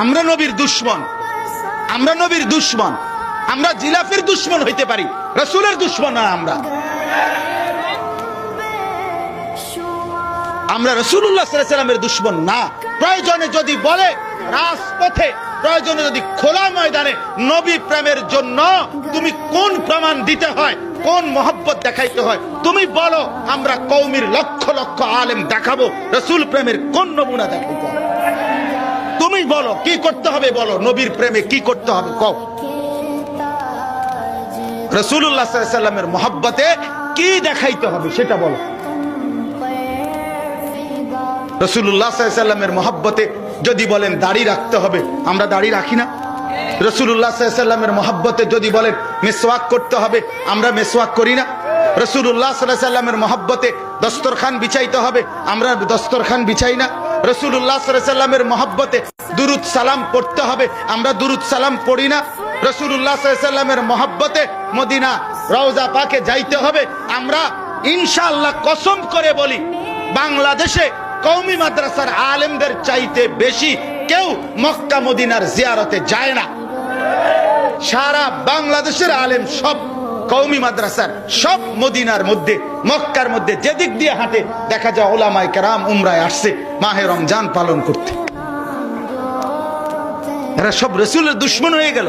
আমরা নবীর দুশমন, আমরা নবীর দুশমন, আমরা জিলাফের দুশমন হইতে পারি, রাসূলের দুশমন না। আমরা রাসূলুল্লাহ সাল্লাল্লাহু আলাইহি ওয়াসাল্লামের দুশমন না। প্রয়োজনে যদি বলে রাজপথে, প্রয়োজনে যদি খোলা ময়দানে নবী প্রেমের জন্য তুমি কোন প্রমাণ দিতে হয়, কোন মহব্বত দেখাইতে হয় তুমি বলো, আমরা কওমের লক্ষ লক্ষ আলেম দেখাবো রাসূল প্রেমের কোন নমুনা দেখাইতে হবে। তুমি বলো কি করতে হবে, বলো নবীর প্রেমে কি করতে হবে কও। রাসূলুল্লাহ সাল্লাল্লাহু আলাইহি ওয়াসাল্লামের মহব্বতে কি দেখাইতে হবে সেটা বলো। রাসূলুল্লাহ সাল্লাল্লাহু আলাইহি ওয়াসাল্লামের মহব্বতে যদি বলেন দাড়ি রাখতে হবে, আমরা দাড়ি রাখি না। রাসূলুল্লাহ সাল্লাল্লাহু আলাইহি ওয়াসাল্লামের মহব্বতে যদি বলেন মিসওয়াক করতে হবে, আমরা মিসওয়াক করি না। রাসূলুল্লাহ সাল্লাল্লাহু আলাইহি ওয়াসাল্লামের মহব্বতে দস্তরখান বিছাইতে হবে, আমরা দস্তরখান বিছাই না। রাসূলুল্লাহ সাল্লাল্লাহু আলাইহি ওয়াসাল্লামের মহব্বতে দুরূদ সালাম পড়তে হবে, আমরা দুরূদ সালাম পড়ি না। রাসূলুল্লাহ সাল্লাল্লাহু আলাইহি ওয়াসাল্লামের মহব্বতে মদিনা রওজা পাকে যাইতে হবে, আমরা ইনশাআল্লাহ কসম করে বলি বাংলাদেশে কওমি মাদ্রাসার আলেমদের চাইতে বেশি কেউ মক্কা মদিনার জিয়ারতে যায় না। সারা বাংলাদেশের আলেম সব কওমি মাদ্রাসার, সব মদিনার মধ্যে মক্কার মধ্যে যেদিক দিয়ে হাঁটে দেখা যায় উলামায়ে কেরাম উমরায় আসছে মাহে রমজান পালন করতে। এরা সব রাসূলের দুশমন হয়ে গেল।